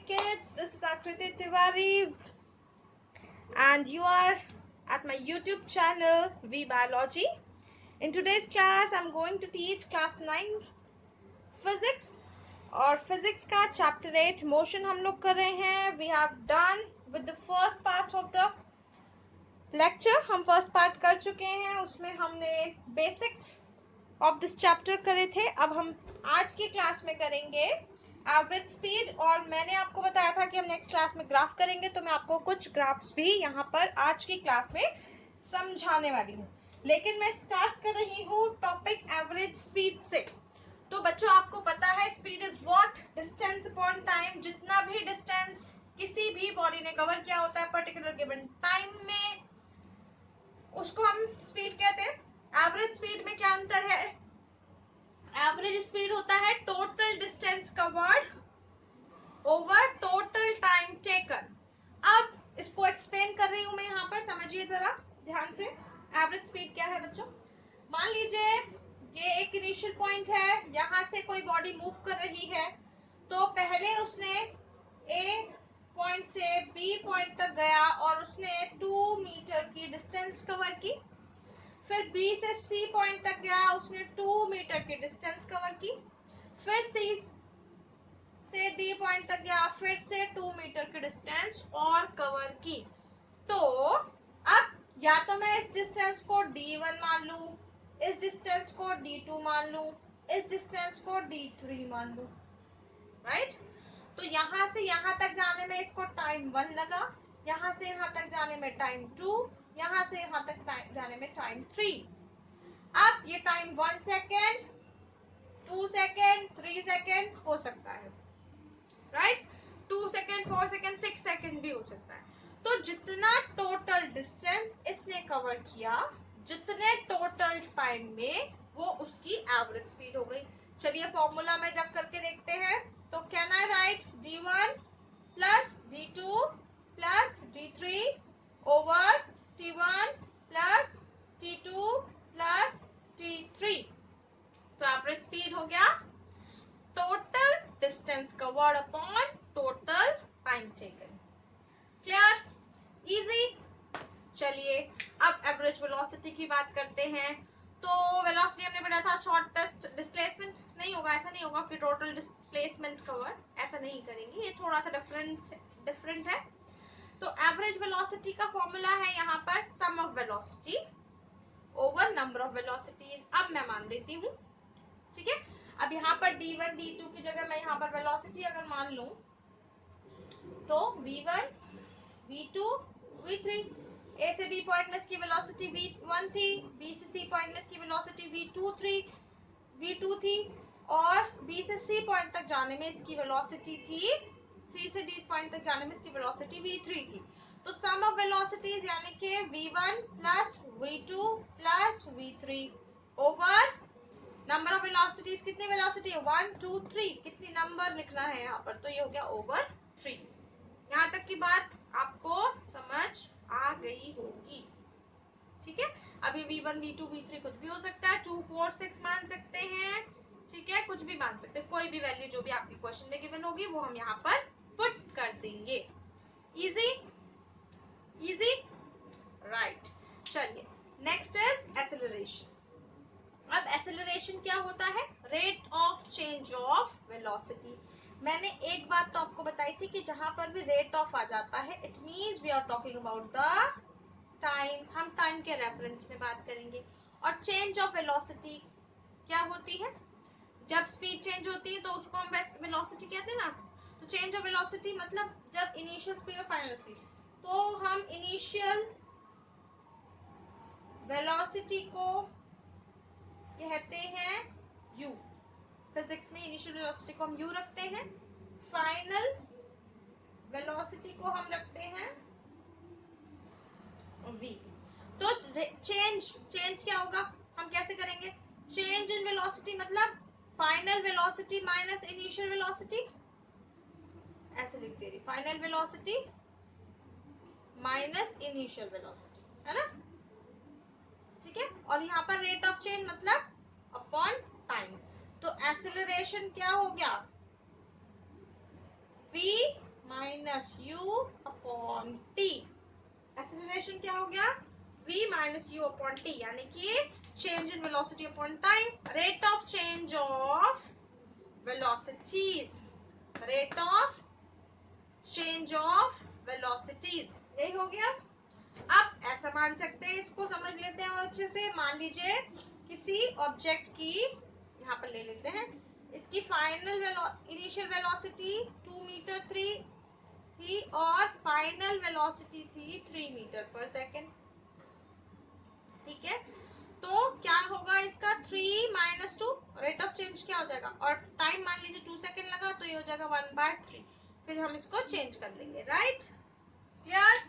kids, this is Akriti Tiwari and you are at my YouTube channel V Biology. In today's class I'm going to teach class 9 physics और physics का chapter 8 motion हम लोग कर रहे हैं. We have done with the first part of the lecture. हम first part कर चुके हैं, उसमें हमने basics of this chapter करे थे. अब हम आज की क्लास में करेंगे एवरेज स्पीड और मैंने आपको बताया था कि हम नेक्स्ट क्लास में ग्राफ करेंगे, तो मैं आपको कुछ ग्राफ्स भी यहाँ पर आज की क्लास में समझाने वाली हूँ. लेकिन मैं स्टार्ट कर रही हूँ टॉपिक एवरेज स्पीड से. तो बच्चों आपको पता है speed is what, distance upon time. जितना भी डिस्टेंस किसी भी बॉडी ने कवर किया होता है पर्टिकुलर गिवन टाइम में, उसको हम स्पीड कहते हैं. एवरेज स्पीड में क्या अंतर है? एवरेज स्पीड होता है total distance covered over total time taken. अब इसको एक्सप्लेन कर रही हूं मैं यहाँ पर, समझिए जरा ध्यान से. एवरेज स्पीड क्या है बच्चों? मान लीजिए ये एक इनिशियल पॉइंट है, यहाँ से कोई बॉडी मूव कर रही है, तो पहले उसने ए पॉइंट से बी पॉइंट तक गया और उसने 2 मीटर की डिस्टेंस कवर की. फिर B से C पॉइंट तक गया, उसने 2 मीटर की डिस्टेंस कवर की. फिर C से D पॉइंट तक गया, फिर से 2 मीटर की डिस्टेंस और कवर की. तो अब या तो मैं इस डिस्टेंस को D1 मान लूं, इस डिस्टेंस को D2 मान लूं, इस डिस्टेंस को D3 मान लूं, राइट? तो यहाँ से यहाँ तक जाने में इसको टाइम 1 लगा, यहाँ से यहाँ तक जाने में टाइम 2, यहाँ से यहाँ तक जाने में टाइम 3. अब ये टाइम 1 सेकेंड, 2 सेकेंड, 3 सेकेंड हो सकता है, राइट? 2 सेकेंड, 4 सेकेंड, 6 सेकेंड भी हो सकता है. तो जितना टोटल डिस्टेंस इसने कवर किया, जितने टोटल टाइम में, वो उसकी एवरेज स्पीड हो गई. चलिए फॉर्मूला में जब करके देखते हैं. तो can I right D1 plus D2 plus D3 over T1 plus T2 plus T3. तो एवरेज स्पीड हो गया total distance covered upon total time taken. Clear? Easy. चलिए अब एवरेज वेलोसिटी की बात करते हैं. तो वेलोसिटी हमने पढ़ा था शॉर्टेस्ट डिस्प्लेसमेंट. नहीं होगा, ऐसा नहीं होगा कि टोटल डिस्प्लेसमेंट कवर, ऐसा नहीं करेंगे, ये थोड़ा सा डिफरेंट है. तो एवरेज वेलोसिटी का फॉर्मूला है यहाँ पर sum of velocity over number of velocities. अब मैं मान लेती हूँ, ठीक है? अब यहाँ पर D1 D2 की जगह मैं यहाँ पर वेलोसिटी अगर मान लूं, तो V1 V2 V3. A से B पॉइंट में इसकी वेलोसिटी V1 थी, B से C पॉइंट में इसकी वेलोसिटी V2 थी और B से C पॉइंट तक जाने में इसकी वेलोसिटी थी, C से D पॉइंट तक जाने में इसकी वेलोसिटी V3 थी. तो सम ऑफ वेलोसिटीज यानी कि V1 plus V2 plus V3 over number of velocities. कितनी वेलोसिटी है? 1 2 3. कितनी नंबर लिखना है यहाँ पर? तो ये हो गया ओवर 3. यहाँ तक की बात आपको समझ आ गई होगी, ठीक है? अभी V1 V2 V3 कुछ भी हो सकता है, 2 4 6 मान सकते हैं, ठीक है? कुछ भी मान सकते हैं, कोई भी वैल्यू जो भी आपके क्वेश्चन में गिवन होगी वो हम यहाँ पर पुट कर देंगे. Easy easy, right. चलिए नेक्स्ट इज एक्सेलरेशन. अब एक्सेलरेशन क्या होता है? Rate of change of velocity. मैंने एक बात तो आपको बताई थी कि जहां पर भी रेट ऑफ आ जाता है, it means we are talking about the time. हम टाइम के रेफरेंस में बात करेंगे. और चेंज ऑफ वेलोसिटी क्या होती है? जब स्पीड चेंज होती है तो उसको हम वेलोसिटी कहते हैं ना. तो चेंज ऑफ वेलोसिटी मतलब जब इनिशियल स्पीड और फाइनल स्पीड, तो हम इनिशियल वेलोसिटी को कहते हैं u. फिजिक्स में इनिशियल वेलोसिटी को हम u रखते हैं, फाइनल वेलोसिटी को हम रखते हैं v. तो चेंज क्या होगा? हम कैसे करेंगे? चेंज इन वेलोसिटी मतलब final velocity minus initial velocity. ऐसे लिख दे रही, final velocity minus initial velocity, है ना? ठीक है? और यहाँ पर रेट ऑफ चेंज मतलब अपॉन टाइम. तो एक्सेलरेशन क्या हो गया? v minus you upon T. Acceleration क्या हो गया, v minus you upon T, यानी कि change in velocity upon time, rate of change of velocities, rate of change of velocities, यही हो गया। अब ऐसा मान सकते हैं, इसको समझ लेते हैं और अच्छे से। मान लीजिए किसी ऑब्जेक्ट की, यहाँ पर ले लेते हैं, इसकी फाइनल इनिशियल वेलोसिटी 2 मीटर थी और फाइनल वेलोसिटी थी 3 मीटर पर सेकेंड। ठीक है, तो क्या होगा इसका 3 माइनस 2, रेट ऑफ चेंज क्या हो जाएगा, और टाइम मान लीजिए 2 सेकेंड लगा तो ये हो जाएगा 1/3। फिर हम इसको चेंज कर लेंगे, राइट, क्लियर।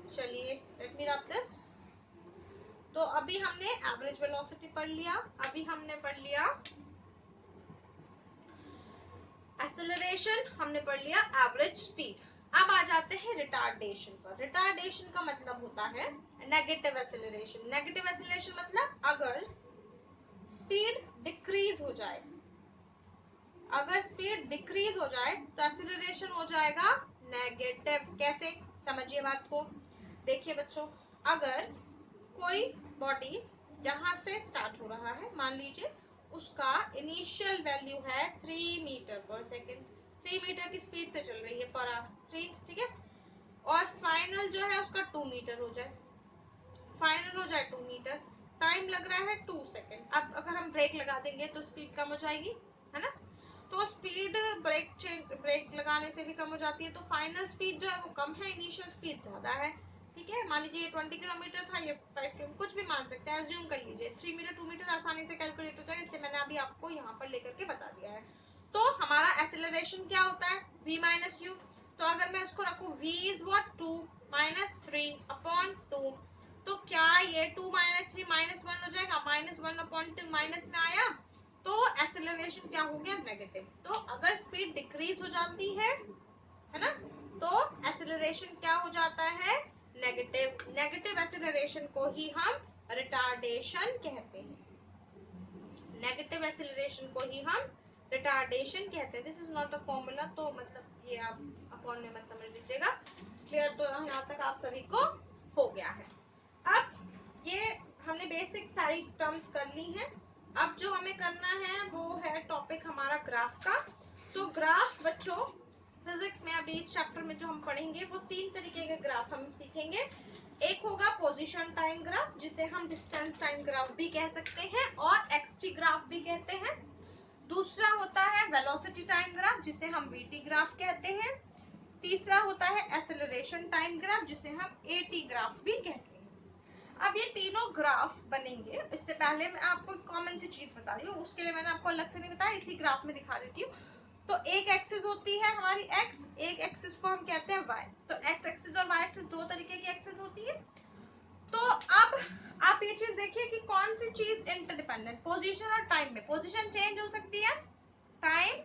चलिए लेट मी रब दिस। तो अभी हमने एवरेज वेलोसिटी पढ़ लिया, अभी हमने पढ़ लिया एक्सेलरेशन, हमने पढ़ लिया एवरेज स्पीड। अब आ जाते हैं रिटार्डेशन पर। रिटार्डेशन का मतलब होता है नेगेटिव एक्सेलरेशन। नेगेटिव एक्सेलरेशन मतलब अगर स्पीड डिक्रीज हो जाए, अगर स्पीड डिक्रीज हो जाए तो एक्सेलरेशन हो जाएगा नेगेटिव। कैसे, समझिए बात को। देखिए बच्चों, अगर कोई बॉडी जहां से स्टार्ट हो रहा है, मान लीजिए उसका इनिशियल वैल्यू है 3 मीटर पर सेकेंड, 3 मीटर की स्पीड से चल रही है पर आवर, ठीक है, और फाइनल जो है उसका 2 मीटर हो जाए, फाइनल हो जाए 2 मीटर, टाइम लग रहा है 2 सेकेंड। अब अगर हम ब्रेक लगा देंगे तो स्पीड कम हो जाएगी, है ना, तो स्पीड ब्रेक लगाने से भी कम हो जाती है, तो फाइनल स्पीड जो है वो कम है, इनिशियल स्पीड ज्यादा है। ठीक है, मान लीजिए 20 किलोमीटर था, ये 5 किलोमीटर, कुछ भी मान सकते हैं, एज्यूम कर लीजिए 3 मीटर 2 मीटर आसानी से कैलकुलेट हो जाएगा, इसलिए मैंने अभी आपको यहाँ पर लेकर के बता दिया है। तो हमारा एक्सेलरेशन क्या होता है, v माइनस यू। तो अगर मैं इसको रखू v is what 2 minus 3 upon 2, तो क्या ये 2 माइनस 3 माइनस 1 हो जाएगा, माइनस 1 अपॉन 2 माइनस में आया, तो एक्सेलरेशन क्या हो गया, नेगेटिव। तो अगर स्पीड डिक्रीज हो जाती है ना, तो एक्सेलरेशन क्या हो जाता है, नेगेटिव। नेगेटिव एक्सेलरेशन को ही हम रिटार्डेशन कहते हैं, नेगेटिव एक्सेलरेशन को ही हम रिटार्डेशन कहते हैं। This is not a formula, तो मतलब ये आप अपॉन में मत समझ लीजिएगा, क्लियर। तो यहाँ तक आप सभी को हो गया है। अब ये हमने बेसिक सारी टर्म्स कर ली हैं। अब जो हमें करना है वो है टॉपिक हमारा ग्राफ का। तो ग्राफ बच्चों फिजिक्स में अभी इस चैप्टर में जो हम पढ़ेंगे वो 3 तरीके के ग्राफ हम सीखेंगे। एक होगा पोजीशन टाइम ग्राफ, जिसे हम डिस्टेंस टाइम ग्राफ भी कह सकते हैं और एक्सटी ग्राफ भी कहते हैं। दूसरा होता है वेलोसिटी टाइम ग्राफ, जिसे हम वीटी ग्राफ कहते हैं। तीसरा होता है एक्सेलरेशन टाइम ग्राफ, जिसे हम एटी ग्राफ भी कहते हैं। अब ये तीनों ग्राफ बनेंगे, इससे पहले मैं आपको कॉमन सी चीज बता रही हूँ, उसके लिए मैंने आपको अलग से नहीं बताया, इसी ग्राफ में दिखा देती हूँ। तो एक एक्सिस होती है हमारी एक्स, एक एक्सिस को हम कहते हैं वाई। तो एक्स एक्सिस और वाई एक्सिस दो तरीके की एक्सिस होती है। तो अब आप ये चीज देखिए कि कौन सी चीज इंटरडिपेंडेंट, पोजीशन और टाइम में। पोजीशन चेंज हो सकती है, टाइम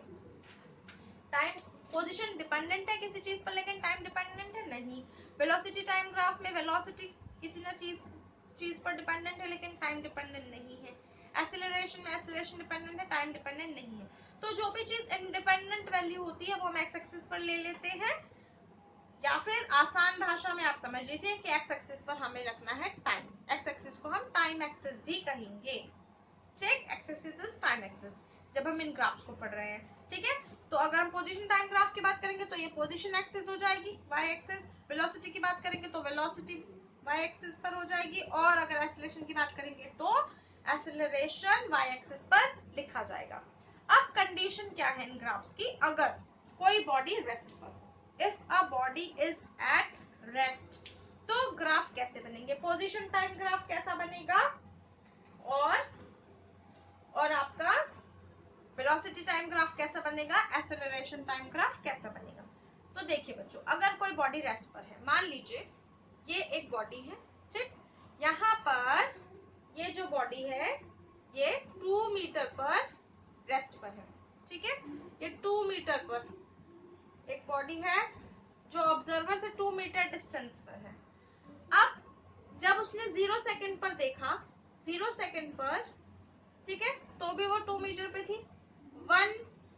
टाइम पोजीशन डिपेंडेंट है किसी चीज पर, लेकिन टाइम डिपेंडेंट है नहीं। वेलोसिटी टाइम ग्राफ में वेलोसिटी किसी ना चीज पर डिपेंडेंट है, लेकिन टाइम डिपेंडेंट नहीं है। एक्सेलरेशन में एक्सेलरेशन डिपेंडेंट है, टाइम डिपेंडेंट नहीं है। तो जो भी चीज इंडिपेंडेंट वैल्यू होती है वो हम एक्स एक्सिस पर ले लेते हैं, या फिर आसान भाषा में आप समझ लीजिए कि एक्स एक्सिस पर हमें रखना है टाइम। एक्स एक्सिस को हम टाइम एक्सिस भी कहेंगे, ठीक, एक्सिस इज टाइम एक्सिस जब हम इन ग्राफ्स को पढ़ रहे हैं। ठीक है, तो अगर हम पोजीशन टाइम ग्राफ की बात करेंगे तो ये पोजीशन एक्सिस हो जाएगी, वाई एक्सिस। वेलोसिटी की बात करेंगे तो वेलोसिटी वाई एक्सिस पर हो जाएगी, और अगर एक्सेलरेशन की बात करेंगे तो एक्सेलरेशन वाई एक्सिस पर लिखा जाएगा। अब कंडीशन क्या है इन ग्राफ्स की, अगर कोई बॉडी रेस्ट पर, if a body is at rest, तो ग्राफ कैसे बनेंगे, पोजीशन टाइम ग्राफ कैसा बनेगा, और आपका वेलोसिटी टाइम ग्राफ कैसा बनेगा, एक्सेलरेशन टाइम ग्राफ कैसा बनेगा। तो देखिए बच्चों, अगर कोई बॉडी रेस्ट पर है, मान लीजिए ये एक बॉडी है, ठीक, यहाँ पर ये जो बॉडी है ये 2 मीटर पर रेस्ट पर है, ठीक है, ये 2 मीटर पर एक बॉडी है जो ऑब्जर्वर से 2 मीटर डिस्टेंस पर है। अब जब उसने 0 सेकंड पर देखा, 0 सेकंड पर, ठीक है, तो भी वो 2 मीटर पे थी। 1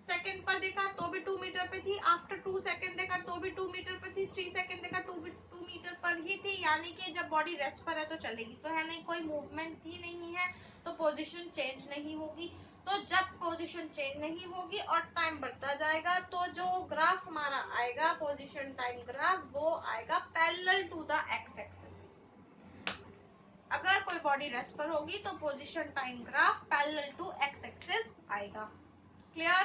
सेकंड पर देखा तो भी 2 मीटर पे थी, आफ्टर 2 सेकंड देखा तो भी 2 मीटर पर थी, 3 सेकंड देखा 2 मीटर पर ही थी, यानी कि जब बॉडी रेस्ट पर है तो चलेगी, तो है नहीं, कोई मूवमेंट ही नहीं है, तो पोजीशन चेंज नहीं होगी। तो जब पोजीशन चेंज नहीं होगी और टाइम बढ़ता जाएगा तो जो ग्राफ हमारा आएगा पोजीशन टाइम ग्राफ, वो आएगा parallel to the X axis. अगर कोई बॉडी रेस्ट पर होगी तो position time graph parallel to X axis आएगा। क्लियर?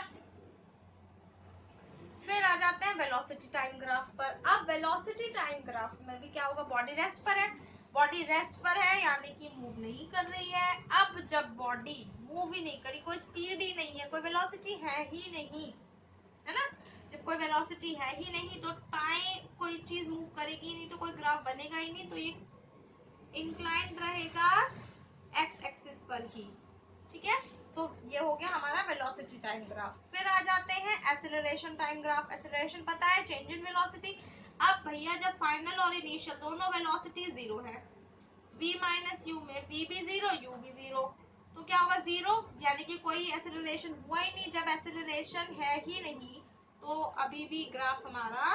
फिर आ जाते हैं वेलोसिटी टाइम ग्राफ पर। अब वेलोसिटी टाइम ग्राफ में भी क्या होगा, बॉडी रेस्ट पर है, बॉडी रेस्ट पर है यानी कि मूव नहीं कर रही है। अब जब बॉडी मूव ही नहीं करी, कोई स्पीड ही नहीं है, कोई वेलोसिटी है ही नहीं, है ना, जब कोई वेलोसिटी है ही नहीं तो टाइम कोई चीज मूव करेगी नहीं, तो कोई ग्राफ बनेगा ही नहीं, तो ये इंक्लाइंड रहेगा एक्स एक्सिस पर ही। ठीक है, तो ये हो गया हमारा वेलोसिटी टाइम ग्राफ। फिर आ जाते हैं एक्सेलरेशन टाइम ग्राफ। एक्सेलरेशन पता है, चेंज इन वेलोसिटी। अब भैया जब फाइनल और इनिशियल दोनों वेलोसिटी जीरो है, v माइनस यू में v भी जीरो यू भी जीरो, तो क्या होगा जीरो, यानी कि कोई एक्सेलरेशन हुआ ही नहीं। जब एक्सेलरेशन है ही नहीं तो अभी भी ग्राफ हमारा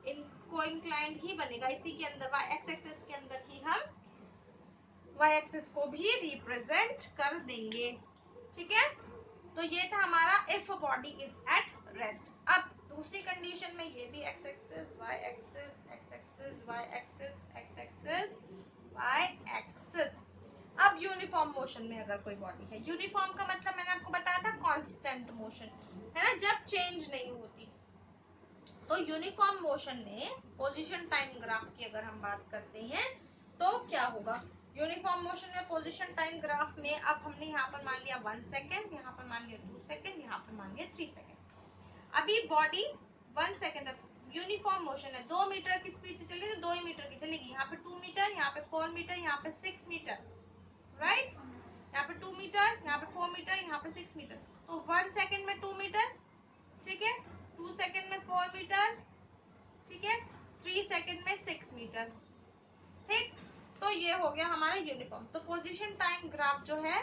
इनको इंक्लाइंड ही बनेगा, इसी के अंदर y एक्स एक्सिस के अंदर ही हम y एक्सिस को भी रिप्रेजेंट कर देंगे। ठीक है, तो ये था हमारा if body is at rest. अब दूसरी कंडीशन में ये भी x axis y axis x axis y axis x axis y axis. अब यूनिफॉर्म मोशन में अगर कोई बॉडी है, यूनिफॉर्म का मतलब मैंने आपको बताया था कांस्टेंट मोशन, है ना, जब चेंज नहीं होती। तो यूनिफॉर्म मोशन में पोजीशन टाइम ग्राफ की अगर हम बात करते हैं तो क्या होगा, यूनिफॉर्म मोशन में पोजीशन टाइम ग्राफ में अब हमने यहाँ पर मान लिया 1 सेकेंड, यहाँ पर मान लिया 2 सेकेंड, यहाँ पर मान लिया 3 सेकेंड। अभी बॉडी 1 सेकेंड यूनिफॉर्म मोशन है, 2 मीटर की स्पीड से चलेगी तो 2 ही मीटर की चलेगी, यहाँ पे 2 मीटर, यहाँ पे 4 मीटर, यहाँ पे 6 मीटर, राइट, यहाँ पे 2 मीटर, यहाँ पे 4 मीटर, यहाँ पे 6 मीटर, तो 1 सेकेंड में 2 मीटर, ठीक है, 2 सेकेंड में 4 मीटर, ठीक है, 3 सेकेंड में 6 मीटर। ठीक, तो ये हो गया हमारा यूनिफॉर्म। तो पोजीशन टाइम ग्राफ जो है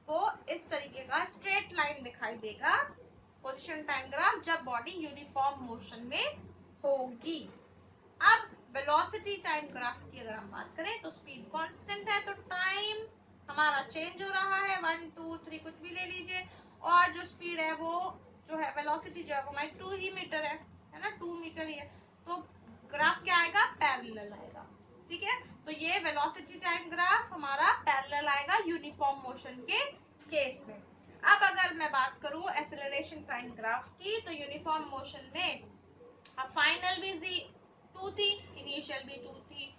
वो इस तरीके का स्ट्रेट लाइन दिखाई देगा, पोजीशन टाइम ग्राफ, जब बॉडी यूनिफॉर्म मोशन में होगी। अब वेलोसिटी टाइम ग्राफ की अगर हम बात करें तो स्पीड कांस्टेंट है, तो टाइम हमारा चेंज हो रहा है, 1 2 3 कुछ भी ले लीजिए, और जो स्पीड है वो जो है वेलोसिटी जो है वो हमारी 2 ही मीटर है ना, 2 मीटर ही है, तो ग्राफ क्या आएगा, पैरेलल आएगा। ठीक है, तो ये वेलोसिटी टाइम ग्राफ हमारा पैरेलल आएगा यूनिफॉर्म मोशन के केस में। अब अगर मैं बात करूं एक्सेलरेशन टाइम ग्राफ की, तो यूनिफॉर्म मोशन में अब फाइनल भी 2 थी, इनिशियल भी 2 थी,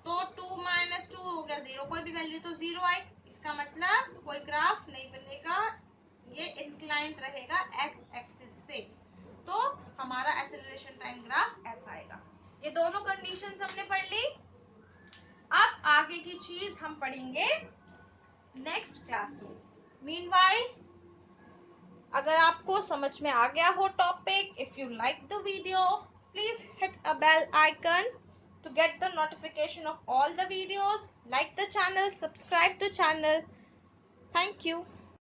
तो 2 माइनस 2 हो गया 0, कोई भी वैल्यू तो 0 आई, इसका मतलब कोई ग्राफ नहीं बनेगा, ये इंक्लाइंड रहेगा एक्स एक्सिस से, तो हमारा एक्सेलरेशन टाइम ग्राफ ऐसा आएगा। ये दोनों कंडीशंस हमने पढ़ ली। अब आगे की चीज हम पढ़ेंगे नेक्स्ट क्लास में। मीनवाइल अगर आपको समझ में आ गया हो topic, if you like the video, please hit a bell icon to get the notification of all the videos. Like the channel, subscribe the channel. Thank you.